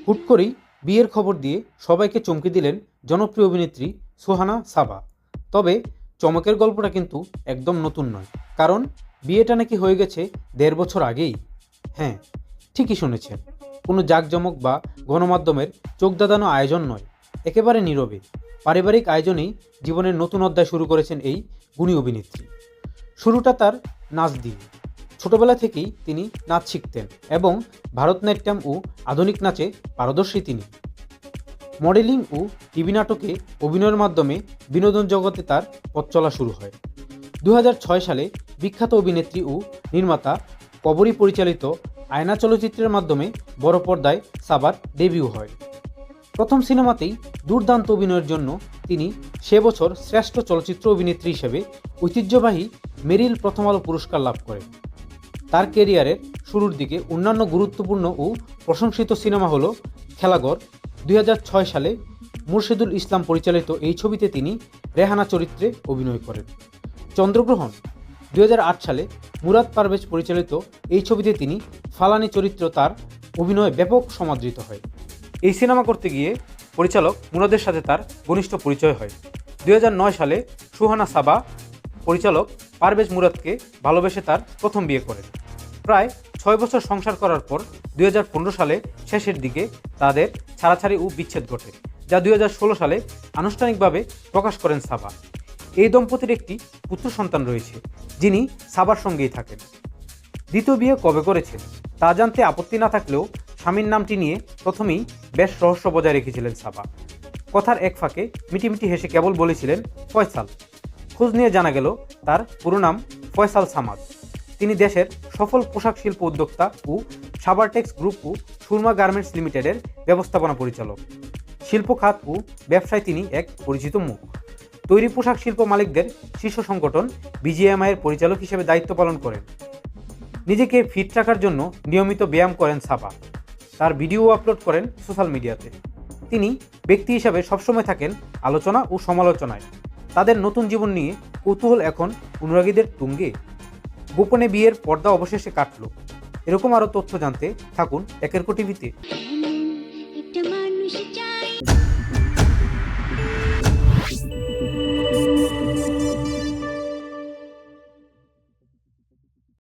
হুট করেই বিয়ের খবর দিয়ে সবাইকে চমকে দিলেন জনপ্রিয় অভিনেত্রী সুহানা সাবা। তবে চমকের গল্পটা কিন্তু একদম নতুন নয়, কারণ বিয়েটা নাকি হয়ে গেছে ১.৫ বছর আগেই। হ্যাঁ, ঠিকই শুনেছেন, কোনো জাঁকজমক বা গণমাধ্যমের চোখধাঁধানো আয়োজন নয়, একেবারে নীরবে পারিবারিক আয়োজনেই জীবনের নতুন অধ্যায় শুরু করেছেন এই গুণী অভিনেত্রী। শুরুটা তার নাচ দিয়ে। ছোটবেলা থেকেই তিনি নাচ শিখতেন এবং ভারতনাট্যম ও আধুনিক নাচে পারদর্শী তিনি। মডেলিং ও টিভি নাটকে অভিনয়ের মাধ্যমে বিনোদন জগতে তার পথ চলা শুরু হয়। ২০০৬ সালে বিখ্যাত অভিনেত্রী ও নির্মাতা কবরী পরিচালিত আয়না চলচ্চিত্রের মাধ্যমে বড় পর্দায় সাবার ডেবিউ হয়। প্রথম সিনেমাতেই দুর্দান্ত অভিনয়ের জন্য তিনি সে বছর শ্রেষ্ঠ চলচ্চিত্র অভিনেত্রী হিসেবে ঐতিহ্যবাহী মেরিল প্রথম আলো পুরস্কার লাভ করেন। তার ক্যারিয়ারের শুরুর দিকে অন্যান্য গুরুত্বপূর্ণ ও প্রশংসিত সিনেমা হল খেলাঘর। ২০০৬ সালে মুর্শিদুল ইসলাম পরিচালিত এই ছবিতে তিনি রেহানা চরিত্রে অভিনয় করেন। চন্দ্রগ্রহণ। ২০০৮ সালে মুরাদ পারভেজ পরিচালিত এই ছবিতে তিনি ফালানি চরিত্র তার অভিনয়ে ব্যাপক সমাদৃত হয়। এই সিনেমা করতে গিয়ে পরিচালক মুরাদের সাথে তার ঘনিষ্ঠ পরিচয় হয়। ২০০৯ সালে সুহানা সাবা পরিচালক পারভেজ মুরাদকে ভালোবেসে তার প্রথম বিয়ে করেন। প্রায় ৬ বছর সংসার করার পর ২০১৫ সালে শেষের দিকে তাদের ছাড়াছাড়ি ও বিচ্ছেদ ঘটে, যা ২০১৬ সালে আনুষ্ঠানিকভাবে প্রকাশ করেন সাবা। এই দম্পতির একটি পুত্র সন্তান রয়েছে, যিনি সাবার সঙ্গেই থাকেন। দ্বিতীয় বিয়ে কবে করেছেন তা জানতে আপত্তি না থাকলেও স্বামীর নামটি নিয়ে প্রথমেই বেশ রহস্য বজায় রেখেছিলেন সাবা। কথার এক ফাঁকে মিটিমিটি হেসে কেবল বলেছিলেন ফয়সাল। খোঁজ নিয়ে জানা গেল তার পুরো নাম ফয়সাল সামাদ। তিনি দেশের সফল পোশাক শিল্প উদ্যোক্তা ও সাবারটেক্স গ্রুপ ও সুরমা গার্মেন্টস লিমিটেডের ব্যবস্থাপনা পরিচালক। শিল্প খাত ও ব্যবসায় তিনি এক পরিচিত মুখ। তৈরি পোশাক শিল্প মালিকদের শীর্ষ সংগঠন বিজিএমআই এর পরিচালক হিসেবে দায়িত্ব পালন করেন। নিজেকে ফিট রাখার জন্য নিয়মিত ব্যায়াম করেন সাবা। তার ভিডিও আপলোড করেন সোশ্যাল মিডিয়াতে। তিনি ব্যক্তি হিসাবে সবসময় থাকেন আলোচনা ও সমালোচনায়। তাদের নতুন জীবন নিয়ে কৌতূহল এখন অনুরাগীদের তুঙ্গে। গোপনে বিয়ের পর্দা অবশেষে কাটল। এরকম আরও তথ্য জানতে থাকুন একের টিভিতে।